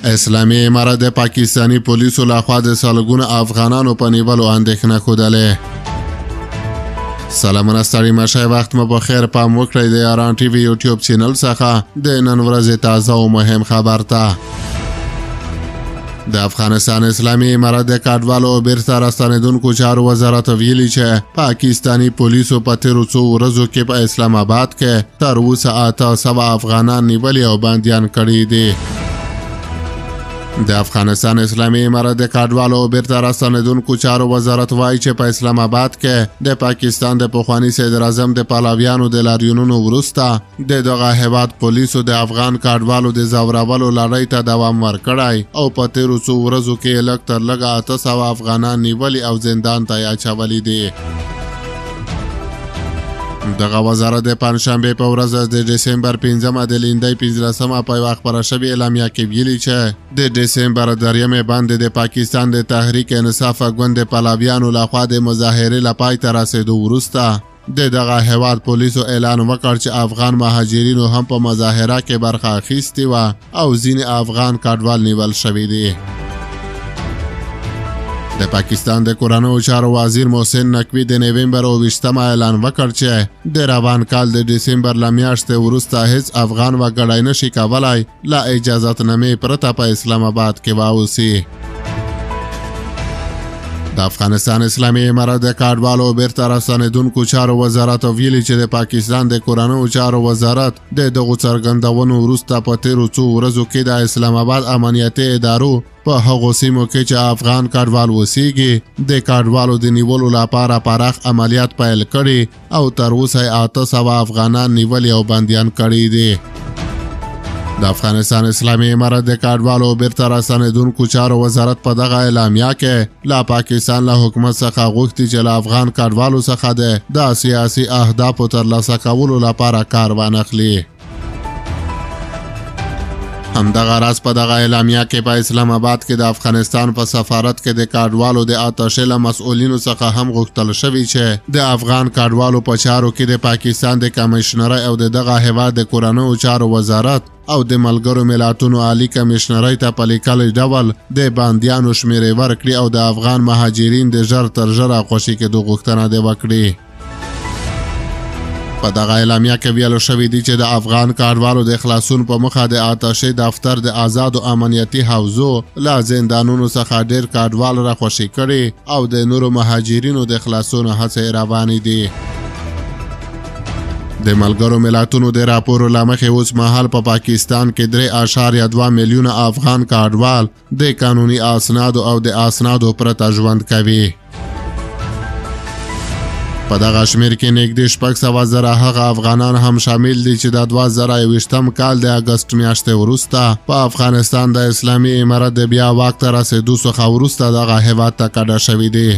اسلامي امارت د پاکستانی پولیسو لخوا د سلګونو افغانانو په نیولو اندېښنه ښودلې. سلامونه ستړي مشه، وخت مو په خیر. پام وکړئ د یاران ټي وي یوټیوب چینل څخه د نن ورځې تازه او مهم خبر ته. د افغانستان اسلامي امارت د کډوالو او بیرته راستنېدونکو چارو وزارت ویلي چې پاکستانی پولیسو په تیرو څو ورځو کې په اسلام آباد کې تر اوسه 800 افغانان نیولي او بندیان کړي دي. د افغانستان اسلامي امارت د کډوالو او بیرته راستنېدونکو چارو وزارت وایي چې په اسلام آباد کې د پاکستان د پخواني صدر اعظم د پلاویانو د لاریونونو وروسته د دغه هیواد پولیسو د افغان کډوالو د ځورولو لړۍ ته دوام ورکړی او په تیرو څو ورځو کې لږ تر لږه 800 افغانان نیولي او زندان ته یې اچولي دي. دغه وزارت د پنځشنبې په ورځ د دسمبر 5مه د لیندۍ 15مه په یوه خپره شوې اعلامیه کې ویلي چې د دسمبر 3مې باندې د پاکستان د تحریک انصاف ګوند د پلاویانو لخوا د مظاهرې له پای ته رسېدو وروسته د دغه هیواد پولیسو اعلان وکړ چې افغان مهاجرینو هم په مظاهره کې برخه اخیستې وه او ځینې افغان کډوال نیول شوي دي. د پاکستان د کورنیو چارو وزیر محسن نقوي د نومبر 28مه اعلان وکړ چې د روان کال د دسمبر له میاشتې وروسته هیڅ افغان وګړی نشي کولی له اجازتنامې پرته په اسلام آباد کې واوسي. د افغانستان اسلامي امارت د کډوالو بیرته راستنېدونکو چارو وزارت ویلي چې د پاکستان د کورنیو چارو وزارت د دغو څرګندونو وروسته په تیرو څو ورځو کې د اسلام آباد امنیتي ادارو په هغو سیمو کې چې افغان کډوال اوسیږي د کډوالو د نیولو لپاره پراخ عملیات پیل کړي او تر اوسه 800 افغانان نیولي او بندیان کړي دي. د افغانستان اسلامي امارت د کډوالو بیرته راستنېدونکو چارو وزارت په دغه اعلامیه کې له پاکستان له حکومت څخه غوښتي چې له افغان کډوالو څخه د سیاسي اهدافو ترلاسه کولو لپاره کار وانخلي. همدغه راز په دغه اعلامیه کې په اسلام آباد کې د افغانستان په سفارت کې د کډوالو د اتشې له مسؤلینو څخه هم غوښتل شوي چې د افغان کډوالو په چارو کې د پاکستان د کمیشنرۍ او دغه هیواد د کورنیو چارو وزارت او د ملګرو ملتونو عالی کمیشنرۍ ته په لیکلي ډول د بندیانو شمیرې ورکړي او د افغان مهاجرین د ژر تر ژره خوشي کېدو غوښتنه دې وکړي. په دغه اعلامیه کې ویل شوي دي چې د افغان کډوالو د خلاصون په مخه د اتشې دفتر د آزادو امنیتي حوزو له زندانونو څخه ډېر کډوال راخوشي کړي او د نورو مهاجرینو د خلاصون هڅې روانې دي. د ملګرو ملتونو د راپورو له مخې اوس مهال په پاکستان کې 3.2 میلیونه افغان کډوال د قانوني اسنادو او د اسنادو پرته ژوند کوي. په دغه شمیر کې نږدې 600,000 هغه افغانان هم شامل دي چې د 2021م کال د اګست میاشتې وروسته په افغانستان د اسلامي امارت د بیا واک ته رسېدو څخه وروسته دغه هیواد ته کډه شوي دي.